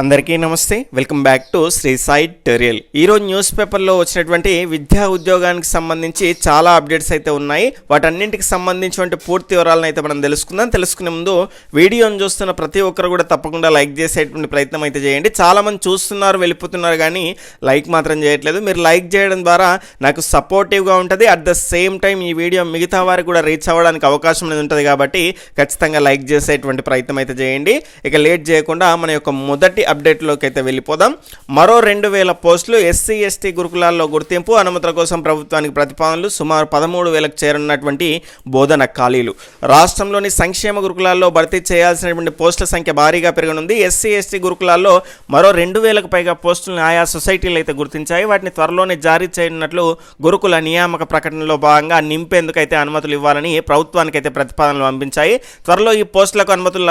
అందరికీ నమస్తే, welcome back to Sri Sai tutorial. ఈరోజు న్యూస్ పేపర్లో వచ్చినటువంటి విద్యా ఉద్యోగానికి సంబంధించి చాలా అప్డేట్స్ అయితే ఉన్నాయి. వాటన్నింటికి సంబంధించినటువంటి పూర్తి వివరాలను అయితే మనం తెలుసుకునే ముందు వీడియోని చూస్తున్న ప్రతి ఒక్కరు కూడా తప్పకుండా లైక్ చేసేటువంటి ప్రయత్నం అయితే చేయండి. చాలామంది చూస్తున్నారు, వెళ్ళిపోతున్నారు, కానీ లైక్ మాత్రం చేయట్లేదు. మీరు లైక్ చేయడం ద్వారా నాకు సపోర్టివ్గా ఉంటుంది. అట్ ద సేమ్ టైం ఈ వీడియో మిగతా వారికి కూడా రీచ్ అవ్వడానికి అవకాశం అనేది ఉంటుంది. కాబట్టి ఖచ్చితంగా లైక్ చేసేటువంటి ప్రయత్నం అయితే చేయండి. ఇక లేట్ చేయకుండా మన యొక్క మొదటి అప్డేట్లోకి అయితే వెళ్ళిపోదాం. మరో 2000 పోస్టులు ఎస్సీ ఎస్టీ గురుకులాల్లో గుర్తింపు, అనుమతుల కోసం ప్రభుత్వానికి ప్రతిపాదనలు. సుమారు 13,000కు చేరున్నటువంటి బోధన ఖాళీలు. రాష్ట్రంలోని సంక్షేమ గురుకులాల్లో భర్తీ చేయాల్సినటువంటి పోస్టుల సంఖ్య భారీగా పెరగనుంది. ఎస్సీ ఎస్టీ గురుకులాల్లో మరో 2,000కు పైగా పోస్టులను ఆయా సొసైటీలు అయితే గుర్తించాయి. వాటిని త్వరలోనే జారీ చేయనున్నట్లు గురుకుల నియామక ప్రకటనలో భాగంగా నింపేందుకైతే అనుమతులు ఇవ్వాలని ప్రభుత్వానికి అయితే ప్రతిపాదనలు పంపించాయి. త్వరలో ఈ పోస్టులకు అనుమతులు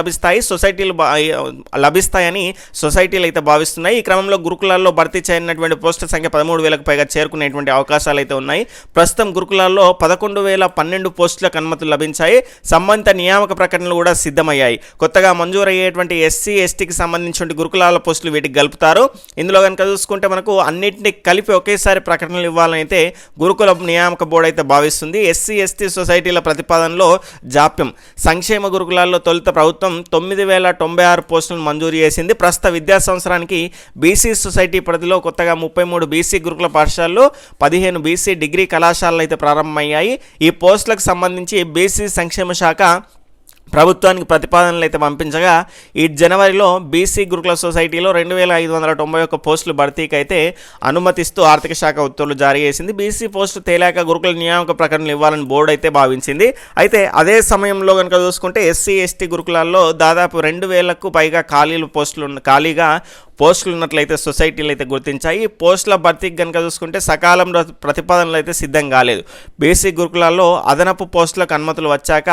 లభిస్తాయని సొసైటీలు అయితే భావిస్తున్నాయి. ఈ క్రమంలో గురుకులాల్లో భర్తీ చేయనటువంటి పోస్టుల సంఖ్య 13,000కు పైగా చేరుకునేటువంటి అవకాశాలు అయితే ఉన్నాయి. ప్రస్తుతం గురుకులాల్లో 11,012 పోస్టులకు అనుమతులు లభించాయి. సంబంధిత నియామక ప్రకటనలు కూడా సిద్ధమయ్యాయి. కొత్తగా మంజూరయ్యేటువంటి ఎస్సీ ఎస్టీకి సంబంధించిన గురుకులాల పోస్టులు వీటికి గలుపుతారు. ఇందులో కనుక చూసుకుంటే మనకు అన్నింటినీ కలిపి ఒకేసారి ప్రకటనలు ఇవ్వాలని అయితే గురుకుల నియామక బోర్డు అయితే భావిస్తుంది. ఎస్సీ ఎస్టీ సొసైటీల ప్రతిపాదనలో జాప్యం. సంక్షేమ గురుకులాల్లో తొలుత ప్రభుత్వం 9,096 పోస్టులను మంజూరు చేసింది. ప్రస్తుత విద్యా సంవత్సరానికి బీసీ సొసైటీ పరిధిలో కొత్తగా 33 బీసీ గురుకుల పాఠశాలలు, 15 బీసీ డిగ్రీ కళాశాలలు అయితే ప్రారంభమయ్యాయి. ఈ పోస్టులకు సంబంధించి బీసీ సంక్షేమ శాఖ ప్రభుత్వానికి ప్రతిపాదనలు అయితే పంపించగా ఈ జనవరిలో బీసీ గురుకుల సొసైటీలో 2,591 పోస్టులు భర్తీకి అయితే అనుమతిస్తూ ఆర్థిక శాఖ ఉత్తర్వులు జారీ చేసింది. బీసీ పోస్టులు తేలాక గురుకుల నియామక ప్రకటనలు ఇవ్వాలని బోర్డు అయితే భావించింది. అయితే అదే సమయంలో కనుక చూసుకుంటే ఎస్సీ ఎస్టీ గురుకులాల్లో దాదాపు 2,000కు పైగా ఖాళీగా పోస్టులు ఉన్నట్లయితే సొసైటీలు అయితే గుర్తించాయి. ఈ పోస్టుల భర్తీకి కనుక చూసుకుంటే సకాలంలో ప్రతిపాదనలు అయితే సిద్ధం కాలేదు. బీసీ గురుకులాల్లో అదనపు పోస్టులకు అనుమతులు వచ్చాక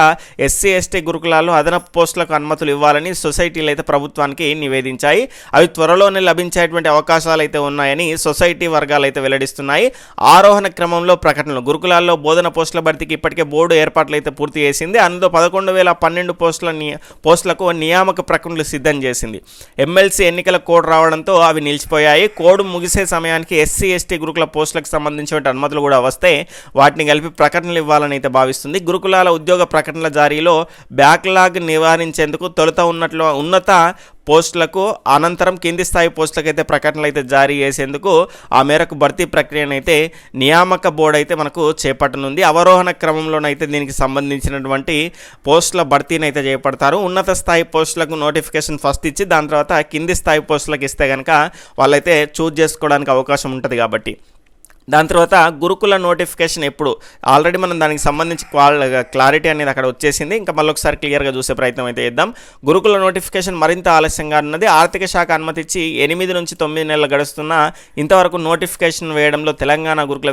ఎస్సీ ఎస్టీ గురుకులాల్లో అదనపు పోస్టులకు అనుమతులు ఇవ్వాలని సొసైటీలు అయితే ప్రభుత్వానికి నివేదించాయి. అవి త్వరలోనే లభించేటువంటి అవకాశాలు అయితే ఉన్నాయని సొసైటీ వర్గాలు అయితే వెల్లడిస్తున్నాయి. ఆరోహణ క్రమంలో ప్రకటనలు. గురుకులాల్లో బోధన పోస్టుల భర్తీకి ఇప్పటికే బోర్డు ఏర్పాట్లు అయితే పూర్తి చేసింది. అందులో 11,012 పోస్టులకు నియామక ప్రకటనలు సిద్ధం చేసింది. ఎమ్మెల్సీ ఎన్నికల కోడ్ రావడంతో అవి నిలిచిపోయాయి. కోడ్ ముగిసే సమయానికి ఎస్సీ ఎస్టీ గురుకుల పోస్టులకు సంబంధించిన అనుమతులు కూడా వస్తే వాటిని కలిపి ప్రకటనలు ఇవ్వాలని అయితే భావిస్తుంది. గురుకులాల ఉద్యోగ ప్రకటనల జారీలో బ్యాక్లాగ్ నివారించేందుకు తొలుత ఉన్నత పోస్టులకు అనంతరం కింది స్థాయి పోస్టులకు అయితే ప్రకటనలు అయితే జారీ చేసేందుకు ఆ మేరకు భర్తీ ప్రక్రియనైతే నియామక బోర్డు అయితే మనకు చేపట్టనుంది. అవరోహణ క్రమంలోనైతే దీనికి సంబంధించినటువంటి పోస్టుల భర్తీని అయితే చేపడతారు. ఉన్నత స్థాయి పోస్టులకు నోటిఫికేషన్ ఫస్ట్ ఇచ్చి దాని తర్వాత కింది స్థాయి పోస్టులకు ఇస్తే కనుక వాళ్ళైతే చూజ్ చేసుకోవడానికి అవకాశం ఉంటుంది. కాబట్టి దాని తర్వాత గురుకుల నోటిఫికేషన్ ఎప్పుడు ఆల్రెడీ మనం దానికి సంబంధించి క్లారిటీ అనేది అక్కడ వచ్చేసింది. ఇంకా మళ్ళీ ఒకసారి క్లియర్గా చూసే ప్రయత్నం అయితే చేద్దాం. గురుకుల నోటిఫికేషన్ మరింత ఆలస్యంగా ఉన్నది. ఆర్థిక శాఖ అనుమతి ఇచ్చి 8 నుంచి 9 నెలలు గడుస్తున్నా ఇంతవరకు నోటిఫికేషన్ వేయడంలో తెలంగాణ గురుకుల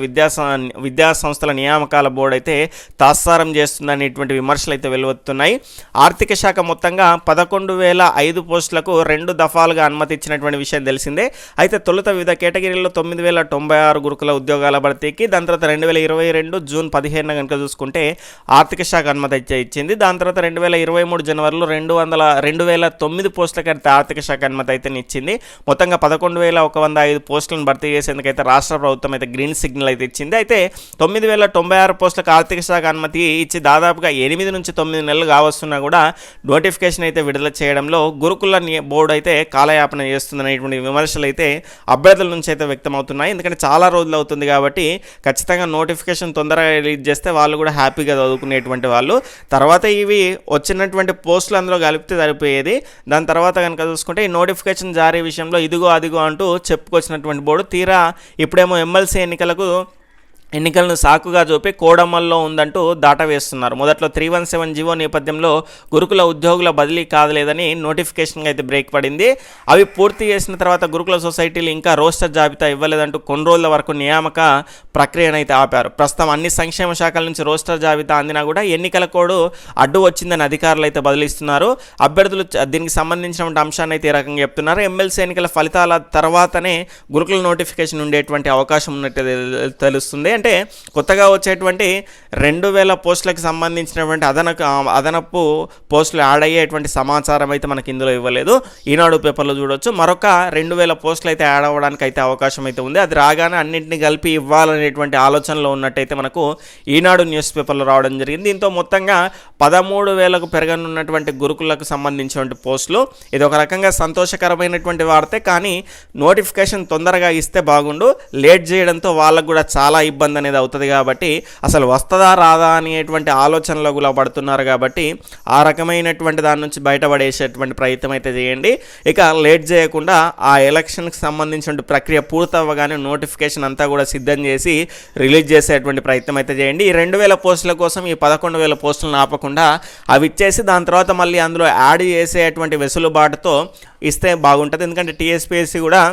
విద్యా సంస్థల నియామకాల బోర్డు అయితే తాత్సారం చేస్తుందనేటువంటి విమర్శలు అయితే వెలువడుతున్నాయి. ఆర్థిక శాఖ మొత్తంగా 11,005 పోస్టులకు 2 దఫాలుగా అనుమతి ఇచ్చినటువంటి విషయం తెలిసిందే. అయితే తొలుత వివిధ కేటగిరీల్లో 9,096 గురుకుల ఉద్యోగాల భర్తీకి, దాని తర్వాత 2022 జూన్ 15 కనుక చూసుకుంటే ఆర్థిక శాఖ అనుమతి ఇచ్చింది. దాని తర్వాత 2023 జనవరిలో 2,009 పోస్టులకి అయితే ఆర్థిక శాఖ అనుమతి అయితే ఇచ్చింది. మొత్తంగా 11,105 పోస్టులను భర్తీ చేసేందుకైతే రాష్ట్ర ప్రభుత్వం అయితే గ్రీన్ సిగ్నల్ అయితే ఇచ్చింది. అయితే 9,096 పోస్టులకు ఆర్థిక శాఖ అనుమతి ఇచ్చి దాదాపుగా 8 నుంచి 9 నెలలు కావస్తున్నా కూడా నోటిఫికేషన్ అయితే విడుదల చేయడంలో గురుకుల బోర్డు అయితే కాలయాపన చేస్తుందనేటువంటి విమర్శలు అయితే అభ్యర్థుల నుంచి అయితే వ్యక్తమవుతున్నాయి. ఎందుకంటే చాలా రోజులు అవుతుంది కాబట్టి ఖచ్చితంగా నోటిఫికేషన్ తొందరగా రిలీజ్ చేస్తే వాళ్ళు కూడా హ్యాపీగా చదువుకునేటువంటి వాళ్ళు. తర్వాత ఇవి వచ్చినటువంటి పోస్టులు అందులో కలిపితే సరిపోయేది. దాని తర్వాత కనుక చూసుకుంటే ఈ నోటిఫికేషన్ జారీ విషయంలో ఇదిగో అదిగో అంటూ చెప్పుకొచ్చినటువంటి బోర్డు తీరా ఇప్పుడేమో ఎమ్మెల్సీ ఎన్నికలను సాకుగా చూపి కోడమల్లో ఉందంటూ దాటవేస్తున్నారు. మొదట్లో 317 జీవో నేపథ్యంలో గురుకుల ఉద్యోగుల బదిలీ కాదలేదని నోటిఫికేషన్ అయితే బ్రేక్ పడింది. అవి పూర్తి చేసిన తర్వాత గురుకుల సొసైటీలు ఇంకా రోస్టర్ జాబితా ఇవ్వలేదంటూ కొన్ని రోజుల వరకు నియామక ప్రక్రియను అయితే ఆపారు. ప్రస్తుతం అన్ని సంక్షేమ శాఖల నుంచి రోస్టర్ జాబితా అందినా కూడా ఎన్నికల కోడ్ అడ్డు వచ్చిందని అధికారులు అయితే బదిలిస్తున్నారు. అభ్యర్థులు దీనికి సంబంధించిన అంశాన్ని అయితే ఈ రకంగా చెప్తున్నారు. ఎమ్మెల్సీ ఎన్నికల ఫలితాల తర్వాతనే గురుకుల నోటిఫికేషన్ ఉండేటువంటి అవకాశం ఉన్నట్టు తెలుస్తుంది. ఎందుకంటే కొత్తగా వచ్చేటువంటి 2000 పోస్టులకు సంబంధించినటువంటి అదనపు పోస్టులు యాడ్ అయ్యేటువంటి సమాచారం అయితే మనకి ఇందులో ఇవ్వలేదు. ఈనాడు పేపర్లో చూడొచ్చు మరొక 2000 పోస్టులు అయితే యాడ్ అవ్వడానికి అయితే అవకాశం అయితే ఉంది. అది రాగానే అన్నింటినీ కలిపి ఇవ్వాలనేటువంటి ఆలోచనలో ఉన్నట్టయితే మనకు ఈనాడు న్యూస్ పేపర్లో రావడం జరిగింది. దీంతో మొత్తంగా 13,000కు పెరగనున్నటువంటి గురుకులకు సంబంధించినటువంటి పోస్టులు. ఇది ఒక రకంగా సంతోషకరమైనటువంటి వార్తే, కానీ నోటిఫికేషన్ తొందరగా ఇస్తే బాగుండు. లేట్ చేయడంతో వాళ్ళకు కూడా చాలా ఇబ్బంది అనేది అవుతుంది కాబట్టి అసలు వస్తుందా రాదా అనేటువంటి ఆలోచనలో కూడా పడుతున్నారు కాబట్టి ఆ రకమైనటువంటి దాని నుంచి బయటపడేసేటువంటి ప్రయత్నం అయితే చేయండి. ఇక లేట్ చేయకుండా ఆ ఎలక్షన్కి సంబంధించిన ప్రక్రియ పూర్తవ్వగానే నోటిఫికేషన్ అంతా కూడా సిద్ధం చేసి రిలీజ్ చేసేటువంటి ప్రయత్నం అయితే చేయండి. ఈ 2000 పోస్టుల కోసం ఈ 11,000 పోస్టులను ఆపకుండా అవి ఇచ్చేసి దాని తర్వాత మళ్ళీ అందులో యాడ్ చేసేటువంటి వెసులుబాటుతో ఇస్తే బాగుంటుంది. ఎందుకంటే TSPSC కూడా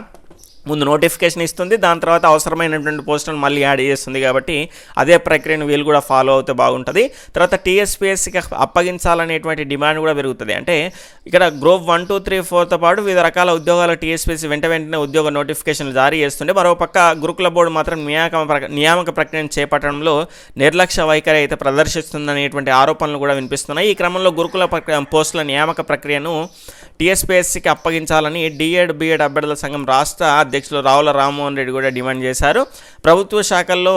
ముందు నోటిఫికేషన్ ఇస్తుంది, దాని తర్వాత అవసరమైనటువంటి పోస్టులను మళ్ళీ యాడ్ చేస్తుంది కాబట్టి అదే ప్రక్రియను వీళ్ళు కూడా ఫాలో అవుతే బాగుంటుంది. తర్వాత TSPSCకి అప్పగించాలనేటువంటి డిమాండ్ కూడా పెరుగుతుంది. అంటే ఇక్కడ గ్రూప్ 1, 2, 3, 4తో పాటు వివిధ రకాల ఉద్యోగాల TSPSC వెంటనే ఉద్యోగ నోటిఫికేషన్లు జారీ చేస్తుండే. మరోపక్క గురుకుల బోర్డు మాత్రం నియామక ప్రక్రియను చేపట్టడంలో నిర్లక్ష్య వైఖరి అయితే ప్రదర్శిస్తుందనేటువంటి ఆరోపణలు కూడా వినిపిస్తున్నాయి. ఈ క్రమంలో గురుకుల పోస్టుల నియామక ప్రక్రియను TSPSCకి అప్పగించాలని D.Ed, B.Ed అభ్యర్థుల సంఘం రాష్ట్ర అధ్యక్షులు రావుల రామ్మోహన్ రెడ్డి కూడా డిమాండ్ చేశారు. ప్రభుత్వ శాఖల్లో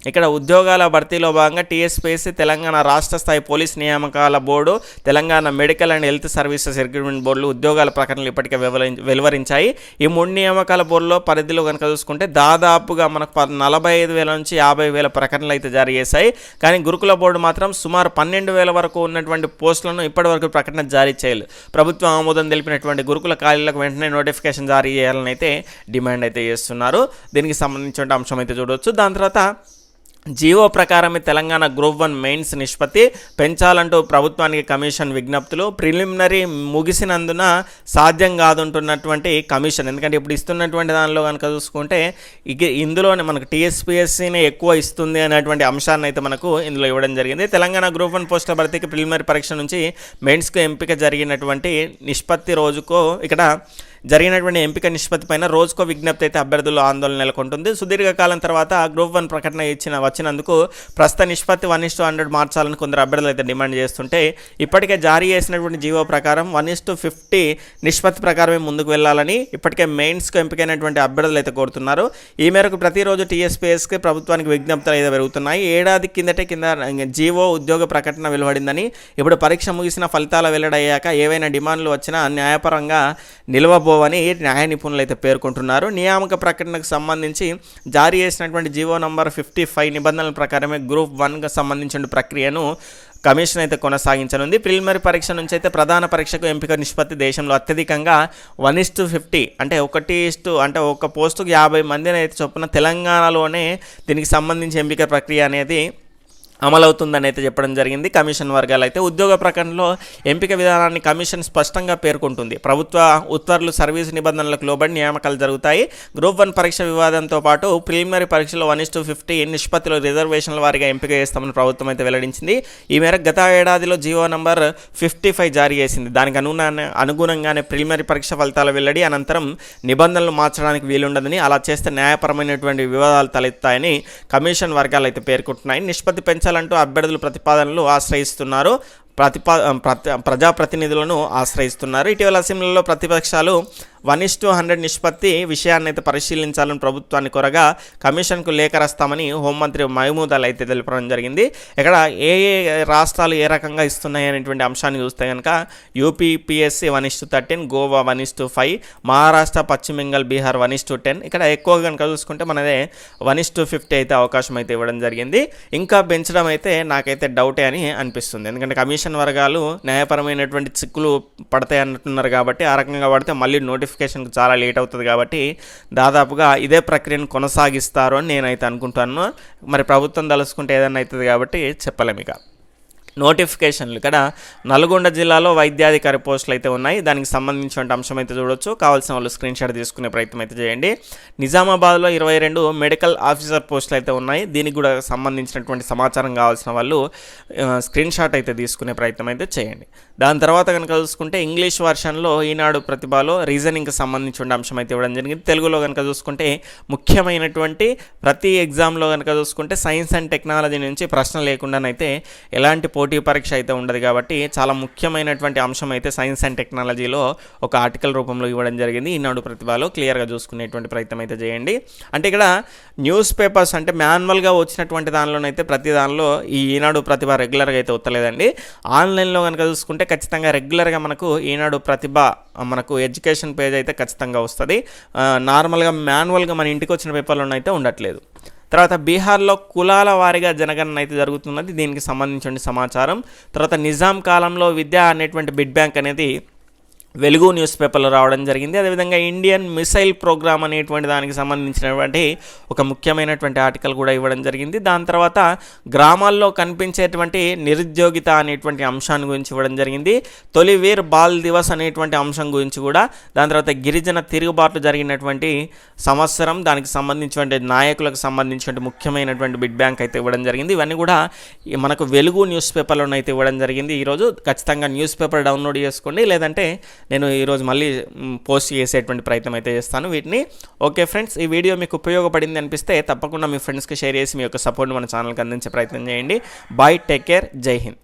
ఇక్కడ ఉద్యోగాల భర్తీలో భాగంగా TSPSC, తెలంగాణ రాష్ట్ర స్థాయి పోలీస్ నియామకాల board, Telangana medical and health services recruitment బోర్డులు ఉద్యోగాల ప్రకటనలు ఇప్పటికే వెలువరించాయి. ఈ 3 నియామకాల బోర్డులో పరిధిలో కనుక చూసుకుంటే దాదాపుగా మనకు 45,000 నుంచి 50,000 ప్రకటనలు అయితే జారీ చేశాయి. కానీ గురుకుల బోర్డు మాత్రం సుమారు 12,000 వరకు ఉన్నటువంటి పోస్టులను ఇప్పటివరకు ప్రకటన జారీ చేయలేదు. ప్రభుత్వం ఆమోదం తెలిపినటువంటి గురుకుల ఖాళీలకు వెంటనే నోటిఫికేషన్ జారీ చేయాలని అయితే డిమాండ్ అయితే చేస్తున్నారు. దీనికి సంబంధించిన అంశం అయితే చూడవచ్చు. దాని తర్వాత జీవో ప్రకారమే తెలంగాణ గ్రూప్ 1 మెయిన్స్ నిష్పత్తి పెంచాలంటూ ప్రభుత్వానికి కమిషన్ విజ్ఞప్తులు. ప్రిలిమినరీ ముగిసినందున సాధ్యం కాదంటున్నటువంటి కమిషన్. ఎందుకంటే ఇప్పుడు ఇస్తున్నటువంటి దానిలో కనుక చూసుకుంటే ఇందులోనే మనకు TSPSCనే ఎక్కువ ఇస్తుంది అనేటువంటి అంశాన్ని అయితే మనకు ఇందులో ఇవ్వడం జరిగింది. తెలంగాణ గ్రూప్ 1 పోస్టుల భర్తీకి ప్రిలిమినరీ పరీక్ష నుంచి మెయిన్స్కు ఎంపిక జరిగినటువంటి నిష్పత్తి రోజుకో ఇక్కడ జరిగినటువంటి ఎంపిక నిష్పత్తి పైన రోజుకో విజ్ఞప్తి అయితే అభ్యర్థులు ఆందోళన నెలకొంటుంది. సుదీర్ఘకాలం తర్వాత గ్రూప్ 1 ప్రకటన వచ్చినందుకు ప్రస్తుత నిష్పత్తి 1:100 మార్చాలని కొందరు అభ్యర్థులు అయితే డిమాండ్ చేస్తుంటే ఇప్పటికే జారీ చేసినటువంటి జీవో ప్రకారం 1:50 నిష్పత్తి ప్రకారమే ముందుకు వెళ్ళాలని ఇప్పటికే మెయిన్స్కు ఎంపికైనటువంటి అభ్యర్థులు అయితే కోరుతున్నారు. ఈ మేరకు ప్రతిరోజు TSPSCకి ప్రభుత్వానికి విజ్ఞప్తులు అయితే పెరుగుతున్నాయి. ఏడాది కింద జీవో ఉద్యోగ ప్రకటన వెలువడిందని, ఇప్పుడు పరీక్ష ముగిసిన ఫలితాల వెల్లడయ్యాక ఏవైనా డిమాండ్లు వచ్చినా న్యాయపరంగా నిలవబోవని న్యాయ నిపుణులు అయితే పేర్కొంటున్నారు. నియామక ప్రకటనకు సంబంధించి జారీ చేసినటువంటి జీవో నంబర్ 55 నిబంధనల ప్రకారమే గ్రూప్ 1కు సంబంధించిన ప్రక్రియను కమిషన్ అయితే కొనసాగించనుంది. ప్రిలిమినరీ పరీక్ష నుంచి అయితే ప్రధాన పరీక్షకు ఎంపిక నిష్పత్తి దేశంలో అత్యధికంగా 1:50 అంటే ఒక పోస్టుకు 50 మందిని అయితే చొప్పున తెలంగాణలోనే దీనికి సంబంధించి ఎంపిక ప్రక్రియ అనేది అమలవుతుందని అయితే చెప్పడం జరిగింది. కమిషన్ వర్గాలు అయితే ఉద్యోగ ప్రకటనలో ఎంపిక విధానాన్ని కమిషన్ స్పష్టంగా పేర్కొంటుంది. ప్రభుత్వ ఉత్తర్వులు సర్వీసు నిబంధనలకు లోబడి నియామకాలు జరుగుతాయి. గ్రూప్ 1 పరీక్ష వివాదంతో పాటు ప్రిలిమినరీ పరీక్షలో 1:50 నిష్పత్తిలో రిజర్వేషన్ల వారీగా ఎంపిక చేస్తామని ప్రభుత్వం అయితే వెల్లడించింది. ఈ మేరకు గత ఏడాదిలో జీవో నంబర్ 55 జారీ చేసింది. దానికి అనుగుణంగానే ప్రిలిమినరీ పరీక్ష ఫలితాల వెల్లడి అనంతరం నిబంధనలు మార్చడానికి వీలుండదని, అలా చేస్తే న్యాయపరమైనటువంటి వివాదాలు తలెత్తాయని కమిషన్ వర్గాలు అయితే పేర్కొంటున్నాయి. నిష్పత్తి పెంచాలంటూ అభ్యర్థులు ప్రతిపాదనలు ఆశ్రయిస్తున్నారు. ప్రజాప్రతినిధులను ఆశ్రయిస్తున్నారు. ఇటీవల అసెంబ్లీలో ప్రతిపక్షాలు 1:100 నిష్పత్తి విషయాన్ని అయితే పరిశీలించాలని ప్రభుత్వాన్ని కోరగా కమిషన్కు లేఖ రాస్తామని హోంమంత్రి మహమూద్ అలీ అయితే తెలపడం జరిగింది. ఇక్కడ ఏ రాష్ట్రాలు ఏ రకంగా ఇస్తున్నాయి అనేటువంటి అంశాన్ని చూస్తే కనుక యూపీ PSC 1:13, గోవా 1:5, మహారాష్ట్ర, పశ్చిమ బెంగాల్, బీహార్ 1:10. ఇక్కడ ఎక్కువగా కనుక చూసుకుంటే మనదే 1:50 అయితే అవకాశం అయితే ఇవ్వడం జరిగింది. ఇంకా పెంచడం అయితే నాకైతే డౌటే అని అనిపిస్తుంది. ఎందుకంటే కమిషన్ వర్గాలు న్యాయపరమైనటువంటి చిక్కులు పడతాయి అంటున్నారు కాబట్టి ఆ రకంగా పడితే మళ్ళీ నోటిఫికేషన్కి చాలా లేట్ అవుతుంది కాబట్టి దాదాపుగా ఇదే ప్రక్రియను కొనసాగిస్తారు అని నేనైతే అనుకుంటాను. మరి ప్రభుత్వం తలుసుకుంటే ఏదైనా అవుతుంది కాబట్టి చెప్పలేము ఇక. నోటిఫికేషన్లు ఇక్కడ నల్గొండ జిల్లాలో వైద్యాధికారి పోస్టులు అయితే ఉన్నాయి. దానికి సంబంధించిన అంశం అయితే చూడొచ్చు. కావాల్సిన వాళ్ళు స్క్రీన్ షాట్ తీసుకునే ప్రయత్నం అయితే చేయండి. నిజామాబాద్లో 22 మెడికల్ ఆఫీసర్ పోస్టులు అయితే ఉన్నాయి. దీనికి కూడా సంబంధించినటువంటి సమాచారం కావాల్సిన వాళ్ళు స్క్రీన్ షాట్ అయితే తీసుకునే ప్రయత్నం అయితే చేయండి. దాని తర్వాత కనుక చూసుకుంటే ఇంగ్లీష్ వర్షన్లో ఈనాడు ప్రతిభలో రీజనింగ్కి సంబంధించిన అంశం అయితే ఇవ్వడం జరిగింది. తెలుగులో కనుక చూసుకుంటే ముఖ్యమైనటువంటి ప్రతి ఎగ్జామ్లో కనుక చూసుకుంటే సైన్స్ అండ్ టెక్నాలజీ నుంచి ప్రశ్న లేకుండానైతే ఎలాంటి పోటీ పరీక్ష అయితే ఉండదు కాబట్టి చాలా ముఖ్యమైనటువంటి అంశం అయితే సైన్స్ అండ్ టెక్నాలజీలో ఒక ఆర్టికల్ రూపంలో ఇవ్వడం జరిగింది. ఈనాడు ప్రతిభలో క్లియర్గా చూసుకునేటువంటి ప్రయత్నం అయితే చేయండి. అంటే ఇక్కడ న్యూస్ పేపర్స్ అంటే మాన్యువల్గా వచ్చినటువంటి దానిలోనైతే ప్రతి దానిలో ఈ ఈనాడు ప్రతిభ రెగ్యులర్గా అయితే వస్తలేదండి. ఆన్లైన్లో కనుక చూసుకుంటే ఖచ్చితంగా రెగ్యులర్గా మనకు ఈనాడు ప్రతిభ మనకు ఎడ్యుకేషన్ పేజ్ అయితే ఖచ్చితంగా వస్తుంది. నార్మల్గా మాన్యువల్గా మన ఇంటికి వచ్చిన పేపర్లోనైతే అయితే ఉండట్లేదు. తర్వాత బీహార్లో కులాల వారీగా జనగణన అయితే జరుగుతున్నది. దీనికి సంబంధించిన సమాచారం. తర్వాత నిజాం కాలంలో విద్య అనేటువంటి బిడ్ బ్యాంక్ అనేది వెలుగు న్యూస్ పేపర్లో రావడం జరిగింది. అదేవిధంగా ఇండియన్ మిసైల్ ప్రోగ్రామ్ అనేటువంటి దానికి సంబంధించినటువంటి ఒక ముఖ్యమైనటువంటి ఆర్టికల్ కూడా ఇవ్వడం జరిగింది. దాని తర్వాత గ్రామాల్లో కనిపించేటువంటి నిరుద్యోగిత అనేటువంటి అంశాన్ని గురించి ఇవ్వడం జరిగింది. తొలి వీర్ బాల్ దివస్ అనేటువంటి అంశం గురించి కూడా, దాని తర్వాత గిరిజన తిరుగుబాట్లు జరిగినటువంటి సంవత్సరం, దానికి సంబంధించినటువంటి నాయకులకు సంబంధించినటువంటి ముఖ్యమైనటువంటి బిడ్ బ్యాంక్ అయితే ఇవ్వడం జరిగింది. ఇవన్నీ కూడా మనకు వెలుగు న్యూస్ పేపర్లోనైతే ఇవ్వడం జరిగింది. ఈరోజు ఖచ్చితంగా న్యూస్ పేపర్ డౌన్లోడ్ చేసుకోండి, లేదంటే నేను ఈరోజు మళ్ళీ పోస్ట్ చేసేటువంటి ప్రయత్నం అయితే చేస్తాను వీటిని. ఓకే ఫ్రెండ్స్, ఈ వీడియో మీకు ఉపయోగపడింది అనిపిస్తే తప్పకుండా మీ ఫ్రెండ్స్కి షేర్ చేసి మీ యొక్క సపోర్ట్ మన ఛానల్కి అందించే ప్రయత్నం చేయండి. బాయ్, టేక్ కేర్, జై హింద్.